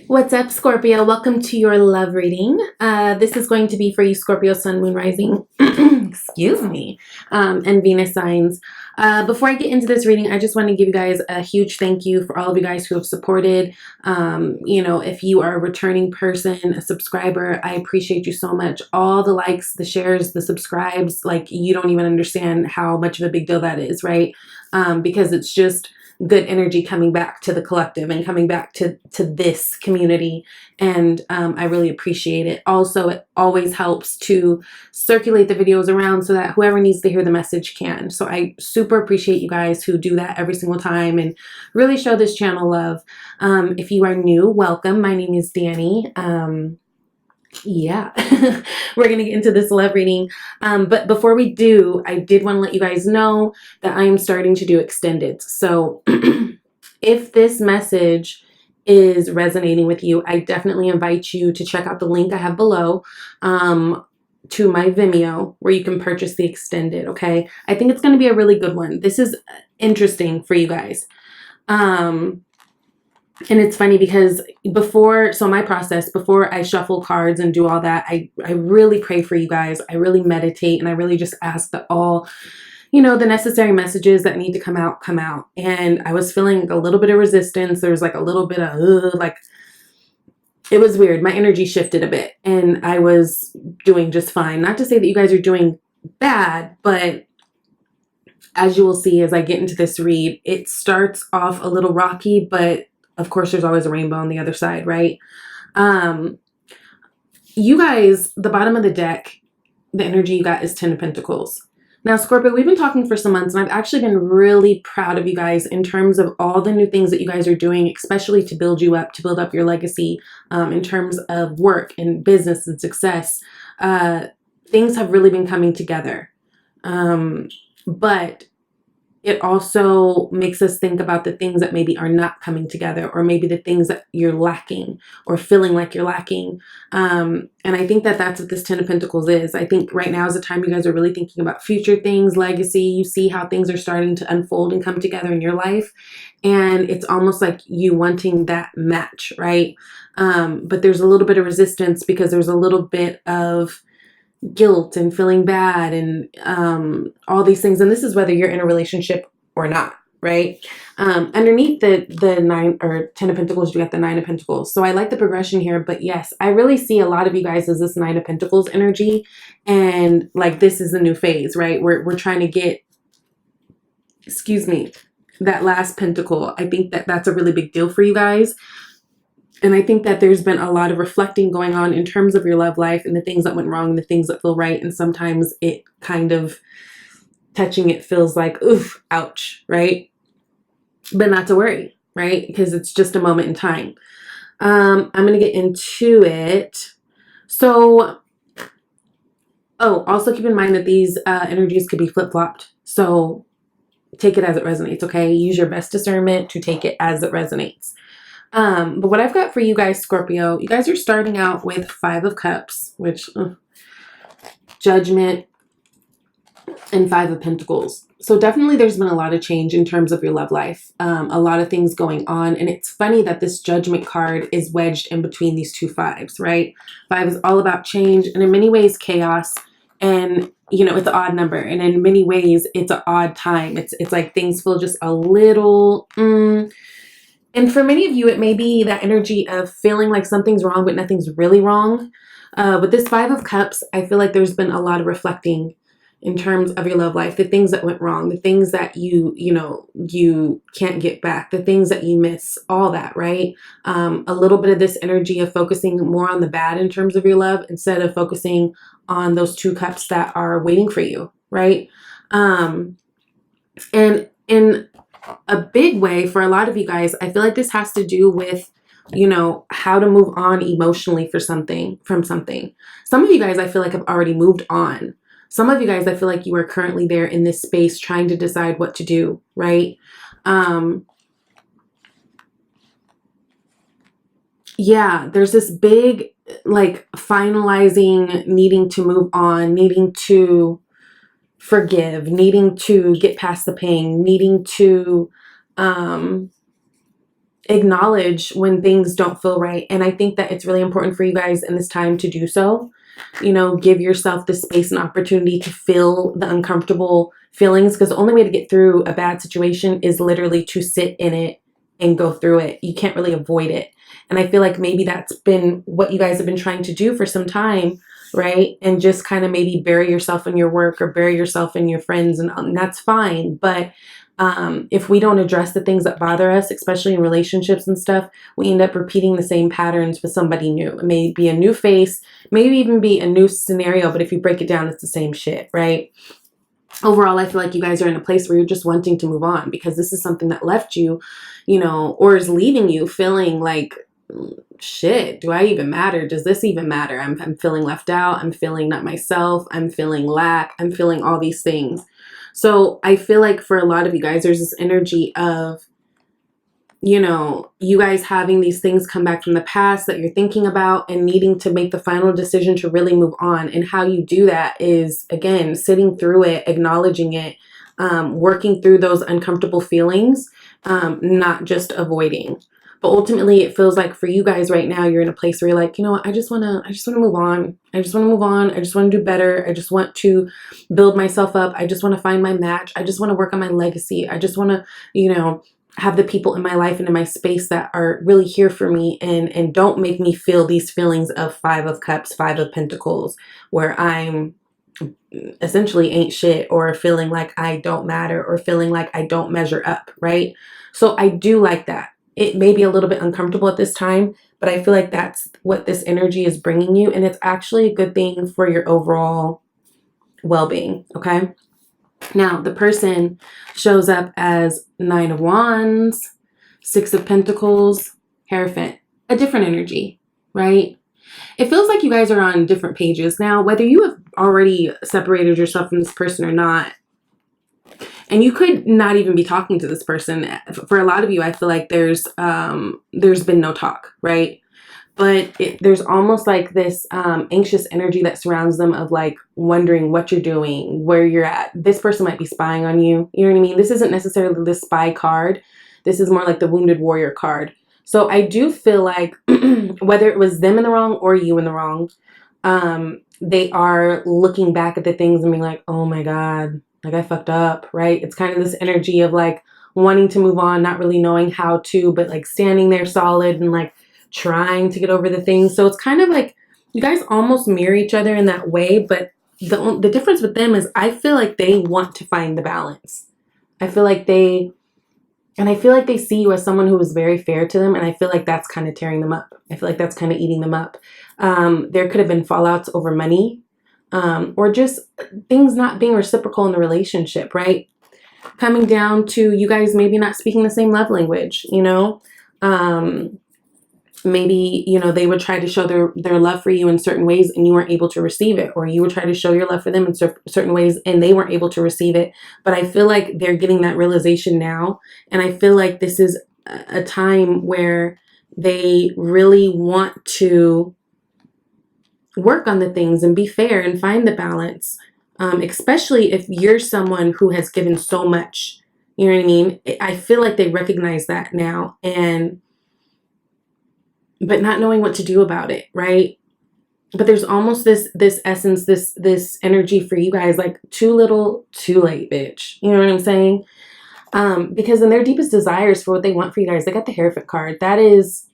What's up, Scorpio? Welcome to your love reading. This is going to be for you, Scorpio, Sun, Moon, Rising, excuse me, and Venus signs. Before I get into this reading, I just want to give you guys a huge thank you for all of you guys who have supported. If you are a returning person, a subscriber, I appreciate you so much. All the likes, the shares, the subscribes, like you don't even understand how much of a big deal that is, right? Because it's just good energy coming back to the collective and coming back to this community, and I really appreciate it. Also, it always helps to circulate the videos around so that whoever needs to hear the message can. So I super appreciate you guys who do that every single time and really show this channel love. If you are new, welcome. My name is Danny. Yeah, we're gonna get into this love reading, but before we do, I did want to let you guys know that I am starting to do extended. So if this message is resonating with you, I definitely invite you to check out the link I have below to my Vimeo, where you can purchase the extended. Okay, I think it's going to be a really good one. This is interesting for you guys. And it's funny because before I shuffle cards and do all that, I really pray for you guys. I really meditate, and I really just ask that all, the necessary messages that need to come out, come out. And I was feeling a little bit of resistance. There was like a little bit of, it was weird. My energy shifted a bit, and I was doing just fine. Not to say that you guys are doing bad, but as you will see as I get into this read, it starts off a little rocky, but of course, there's always a rainbow on the other side, right? You guys, the bottom of the deck, the energy you got is 10 of Pentacles. Now, Scorpio, we've been talking for some months, and I've actually been really proud of you guys in terms of all the new things that you guys are doing, especially to build you up, to build up your legacy, in terms of work and business and success. Things have really been coming together. But it also makes us think about the things that maybe are not coming together, or maybe the things that you're lacking or feeling like you're lacking. And I think that that's what this 10 of Pentacles is. I think right now is the time you guys are really thinking about future things, legacy. You see how things are starting to unfold and come together in your life. And it's almost like you wanting that match, right? But there's a little bit of resistance because there's a little bit of guilt and feeling bad and all these things. And this is whether you're in a relationship or not, right? Underneath the 9 or 10 of Pentacles, you got the 9 of Pentacles. So I like the progression here, but yes, I really see a lot of you guys as this 9 of Pentacles energy, and like this is the new phase, right? We're trying to get, excuse me, that last pentacle. I think that that's a really big deal for you guys. And I think that there's been a lot of reflecting going on in terms of your love life and the things that went wrong and the things that feel right. And sometimes it kind of touching it feels like, oof, ouch, right? But not to worry, right? Because it's just a moment in time. I'm going to get into it. So, also keep in mind that these energies could be flip-flopped. So take it as it resonates, okay? Use your best discernment to take it as it resonates. But what I've got for you guys, Scorpio, you guys are starting out with 5 of Cups, which Judgment, and 5 of Pentacles. So definitely there's been a lot of change in terms of your love life, a lot of things going on. And it's funny that this Judgment card is wedged in between these two 5s, right? 5 is all about change, and in many ways chaos, and it's an odd number, and in many ways it's an odd time. It's like things feel just a little and for many of you, it may be that energy of feeling like something's wrong, but nothing's really wrong. With this 5 of Cups, I feel like there's been a lot of reflecting in terms of your love life, the things that went wrong, the things that you can't get back, the things that you miss, all that, right? A little bit of this energy of focusing more on the bad in terms of your love instead of focusing on those 2 cups that are waiting for you, right? And in a big way for a lot of you guys, I feel like this has to do with, how to move on emotionally from something. Some of you guys, I feel like, have already moved on. Some of you guys, I feel like you are currently there in this space trying to decide what to do, right? Yeah, there's this big, like, finalizing, needing to move on, needing to forgive, needing to get past the pain, needing to acknowledge when things don't feel right. And I think that it's really important for you guys in this time to do so. You know, give yourself the space and opportunity to feel the uncomfortable feelings, because the only way to get through a bad situation is literally to sit in it and go through it. You can't really avoid it. And I feel like maybe that's been what you guys have been trying to do for some time, right? And just kind of maybe bury yourself in your work or bury yourself in your friends, and that's fine. But if we don't address the things that bother us, especially in relationships and stuff, we end up repeating the same patterns with somebody new. It may be a new face, maybe even be a new scenario, but if you break it down, it's the same shit, right? Overall, I feel like you guys are in a place where you're just wanting to move on, because this is something that left you, you know, or is leaving you feeling like, shit, do I even matter? Does this even matter? I'm feeling left out. I'm feeling not myself. I'm feeling lack. I'm feeling all these things. So I feel like for a lot of you guys, there's this energy of, you know, you guys having these things come back from the past that you're thinking about and needing to make the final decision to really move on. And how you do that is, again, sitting through it, acknowledging it, working through those uncomfortable feelings, not just avoiding. But ultimately, it feels like for you guys right now, you're in a place where you're like, you know what, I just want to move on. I just want to move on. I just want to do better. I just want to build myself up. I just want to find my match. I just want to work on my legacy. I just want to, you know, have the people in my life and in my space that are really here for me and don't make me feel these feelings of 5 of Cups, 5 of Pentacles, where I'm essentially ain't shit, or feeling like I don't matter, or feeling like I don't measure up, right? So I do like that. It may be a little bit uncomfortable at this time, but I feel like that's what this energy is bringing you. And it's actually a good thing for your overall well-being, okay? Now, the person shows up as 9 of Wands, 6 of Pentacles, Hierophant, a different energy, right? It feels like you guys are on different pages. Now, whether you have already separated yourself from this person or not, and you could not even be talking to this person. For a lot of you, I feel like there's been no talk, right? But there's almost like this anxious energy that surrounds them, of like wondering what you're doing, where you're at. This person might be spying on you. You know what I mean? This isn't necessarily the spy card. This is more like the wounded warrior card. So I do feel like whether it was them in the wrong or you in the wrong, they are looking back at the things and being like, oh my God, like I fucked up, right? It's kind of this energy of like wanting to move on, not really knowing how to, but like standing there solid and like trying to get over the things. So it's kind of like you guys almost mirror each other in that way. But the difference with them is I feel like they want to find the balance. I feel like they see you as someone who was very fair to them. And I feel like that's kind of tearing them up. I feel like that's kind of eating them up. There could have been fallouts over money, or just things not being reciprocal in the relationship, right? Coming down to you guys maybe not speaking the same love language, you know? Maybe, you know, they would try to show their love for you in certain ways and you weren't able to receive it. Or you would try to show your love for them in certain ways and they weren't able to receive it. But I feel like they're getting that realization now. And I feel like this is a time where they really want to work on the things and be fair and find the balance. Especially if you're someone who has given so much, you know what I mean? I feel like they recognize that now, but not knowing what to do about it, right? But there's almost this essence, this energy for you guys, like too little, too late, bitch. You know what I'm saying? Because in their deepest desires for what they want for you guys, they got the Hierophant card. That is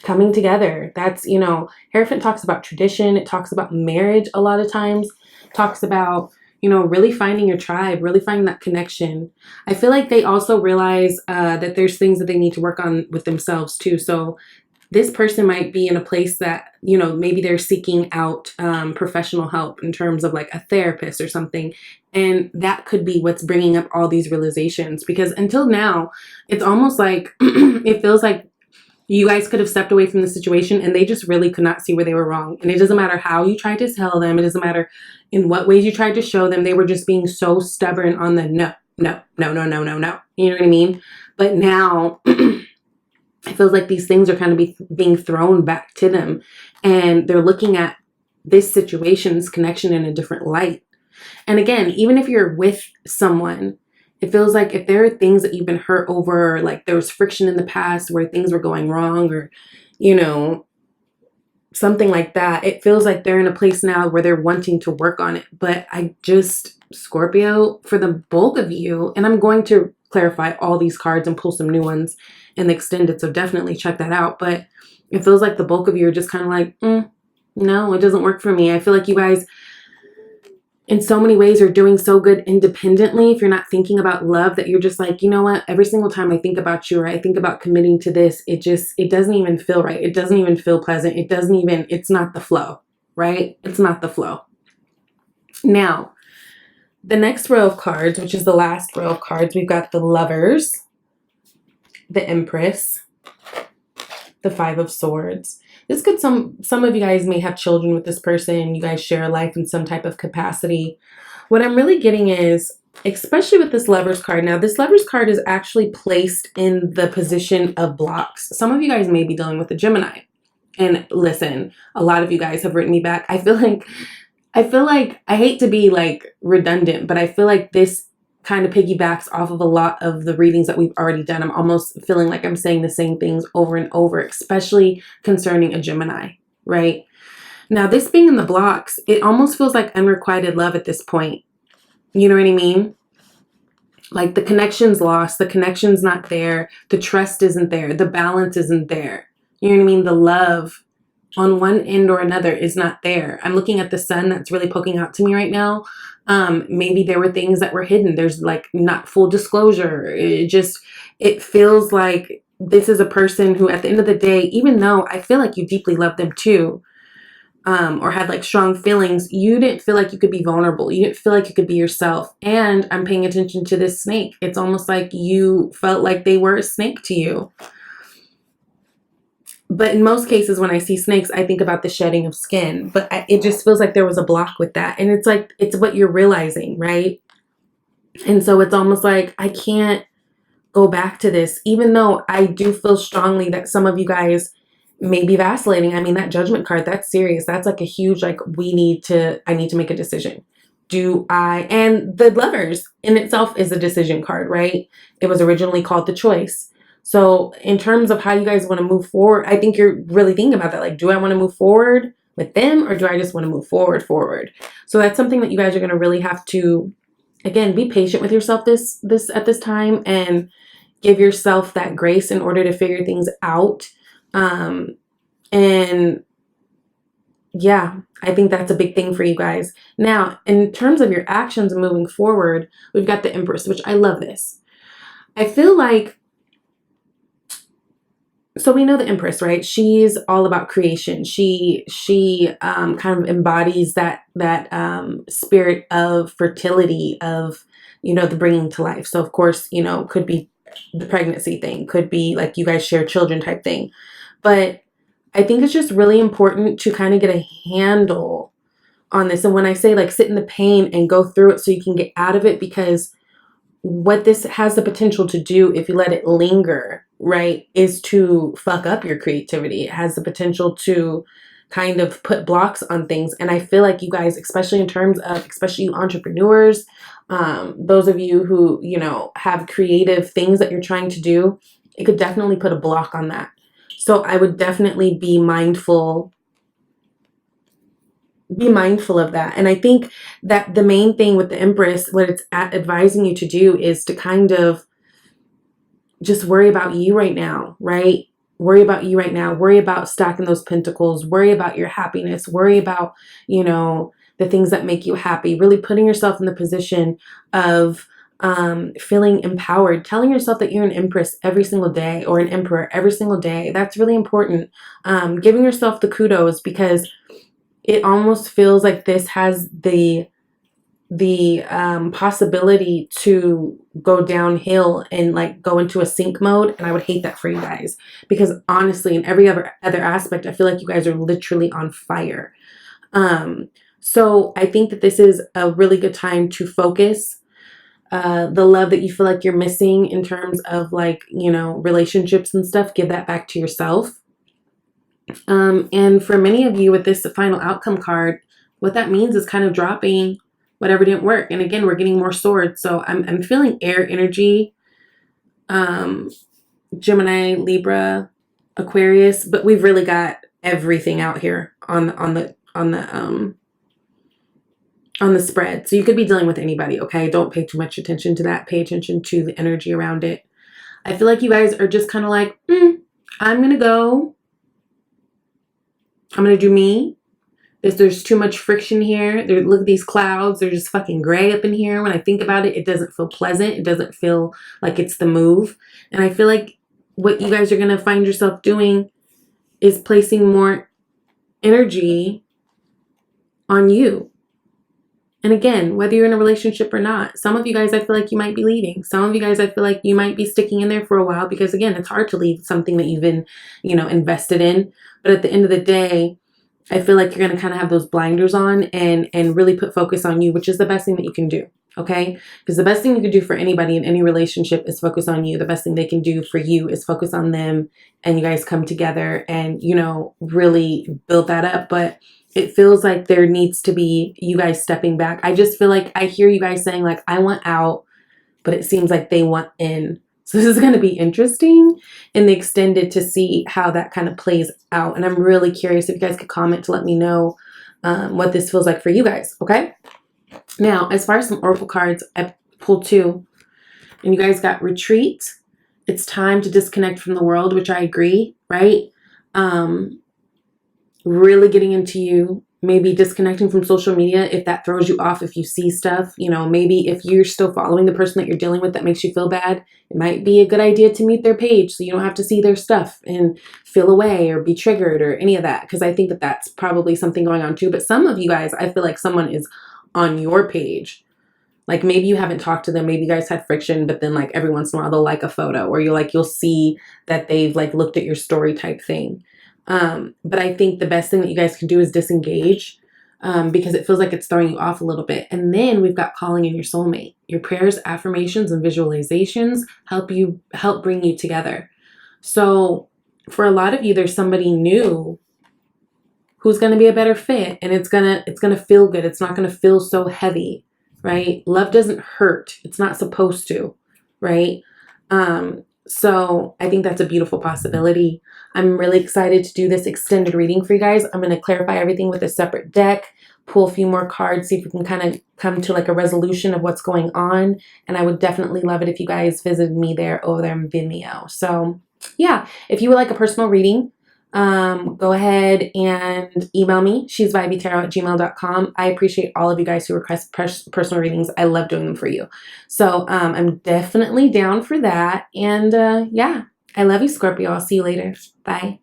coming together. That's, you know, Hierophant talks about tradition. It talks about marriage a lot of times. Talks about, you know, really finding your tribe, really finding that connection. I feel like they also realize that there's things that they need to work on with themselves too. So this person might be in a place that, you know, maybe they're seeking out professional help in terms of like a therapist or something. And that could be what's bringing up all these realizations. Because until now, it's almost like it feels like you guys could have stepped away from the situation and they just really could not see where they were wrong. And it doesn't matter how you tried to tell them. It doesn't matter in what ways you tried to show them. They were just being so stubborn on the no. You know what I mean? But now it feels like these things are kind of being thrown back to them. And they're looking at this situation, this connection in a different light. And again, even if you're with someone It feels like if there are things that you've been hurt over, like there was friction in the past where things were going wrong, or, you know, something like that, it feels like they're in a place now where they're wanting to work on it. But Scorpio, for the bulk of you, and I'm going to clarify all these cards and pull some new ones in the extended, so definitely check that out. But it feels like the bulk of you are just kind of like, no, it doesn't work for me. I feel like you guys, in so many ways, are doing so good independently. If you're not thinking about love, that you're just like, you know what, every single time I think about you, or I think about committing to this, it doesn't even feel right. It doesn't even feel pleasant. It's not the flow, right? It's not the flow. Now, the next row of cards, which is the last row of cards, we've got the Lovers, the Empress, the Five of Swords. This could, some of you guys may have children with this person. You guys share a life in some type of capacity. What I'm really getting is, especially with this Lovers card, now this Lovers card is actually placed in the position of blocks. Some of you guys may be dealing with a Gemini. And listen, a lot of you guys have written me back. I feel like, I hate to be like redundant, but I feel like this kind of piggybacks off of a lot of the readings that we've already done. I'm almost feeling like I'm saying the same things over and over, especially concerning a Gemini, right? Now, this being in the blocks, it almost feels like unrequited love at this point. You know what I mean? Like the connection's lost, the connection's not there, the trust isn't there, the balance isn't there. You know what I mean? The love on one end or another is not there. I'm looking at the sun that's really poking out to me right now. Maybe there were things that were hidden. There's like not full disclosure. It feels like this is a person who at the end of the day, even though I feel like you deeply love them too, or had like strong feelings, you didn't feel like you could be vulnerable. You didn't feel like you could be yourself. And I'm paying attention to this snake. It's almost like you felt like they were a snake to you. But in most cases, when I see snakes, I think about the shedding of skin. But it just feels like there was a block with that. And it's like, it's what you're realizing, right? And so it's almost like, I can't go back to this, even though I do feel strongly that some of you guys may be vacillating. I mean, that Judgment card, that's serious. That's like a huge, like, I need to make a decision. And the Lovers in itself is a decision card, right? It was originally called the Choice. So in terms of how you guys want to move forward, I think you're really thinking about that. Like, do I want to move forward with them, or do I just want to move forward? So that's something that you guys are going to really have to, again, be patient with yourself at this time, and give yourself that grace in order to figure things out. And yeah, I think that's a big thing for you guys. Now, in terms of your actions moving forward, we've got the Empress, which I love this. I feel like, so we know the Empress, right? She's all about creation. She kind of embodies that spirit of fertility, of, the bringing to life. So of course, could be the pregnancy thing, could be like you guys share children type thing. But I think it's just really important to kind of get a handle on this. And when I say like sit in the pain and go through it so you can get out of it, because what this has the potential to do if you let it linger, right, is to fuck up your creativity. It has the potential to kind of put blocks on things. And I feel like you guys, especially in terms of, especially you entrepreneurs, those of you who, have creative things that you're trying to do, it could definitely put a block on that. So I would definitely be mindful of that. And I think that the main thing with the Empress, what it's advising you to do, is to kind of just worry about you right now, right? Worry about you right now. Worry about stacking those pentacles. Worry about your happiness. Worry about, the things that make you happy. Really putting yourself in the position of feeling empowered, telling yourself that you're an Empress every single day, or an Emperor every single day. That's really important. Giving yourself the kudos, because it almost feels like this has the possibility to go downhill and like go into a sink mode. And I would hate that for you guys, because honestly, in every other aspect, I feel like you guys are literally on fire. So I think that this is a really good time to focus the love that you feel like you're missing in terms of like, relationships and stuff. Give that back to yourself. And for many of you with this final outcome card, what that means is kind of dropping whatever didn't work. And again, we're getting more swords. So I'm feeling air energy, Gemini, Libra, Aquarius, but we've really got everything out here on the spread. So you could be dealing with anybody, okay? Don't pay too much attention to that. Pay attention to the energy around it. I feel like you guys are just kind of like, I'm going to go. I'm going to do me. There's too much friction here. Look at these clouds. They're just fucking gray up in here. When I think about it, it doesn't feel pleasant. It doesn't feel like it's the move. And I feel like what you guys are going to find yourself doing is placing more energy on you. And again, whether you're in a relationship or not, some of you guys, I feel like you might be leaving. Some of you guys, I feel like you might be sticking in there for a while because, again, it's hard to leave something that you've been, invested in. But at the end of the day, I feel like you're going to kind of have those blinders on and really put focus on you, which is the best thing that you can do. Okay? Because the best thing you can do for anybody in any relationship is focus on you. The best thing they can do for you is focus on them, and you guys come together and, really build that up. But it feels like there needs to be you guys stepping back. I just feel like I hear you guys saying like, I want out, but it seems like they want in. So this is going to be interesting in the extended to see how that kind of plays out. And I'm really curious if you guys could comment to let me know what this feels like for you guys. Okay. Now, as far as some oracle cards, I pulled 2, and you guys got retreat. It's time to disconnect from the world, which I agree, right? Really getting into you, maybe disconnecting from social media if that throws you off, if you see stuff, maybe if you're still following the person that you're dealing with that makes you feel bad, it might be a good idea to mute their page so you don't have to see their stuff and feel away or be triggered or any of that, because I think that that's probably something going on too. But some of you guys, I feel like someone is on your page. Like maybe you haven't talked to them, maybe you guys had friction, but then like every once in a while they'll like a photo, or you'll see that they've like looked at your story type thing. But I think the best thing that you guys can do is disengage, because it feels like it's throwing you off a little bit. And then we've got calling in your soulmate. Your prayers, affirmations, and visualizations help bring you together. So for a lot of you, there's somebody new who's going to be a better fit, and it's going to feel good. It's not going to feel so heavy, right? Love doesn't hurt. It's not supposed to, right? So I think that's a beautiful possibility. I'm really excited to do this extended reading for you guys. I'm going to clarify everything with a separate deck, pull a few more cards, see if we can kind of come to like a resolution of what's going on. And I would definitely love it if you guys visited me over there in Vimeo. So yeah, if you would like a personal reading, go ahead and email me, shesvibeytarot@gmail.com. I appreciate all of you guys who request personal readings. I love doing them for you. So I'm definitely down for that. And yeah, I love you, Scorpio. I'll see you later. Bye.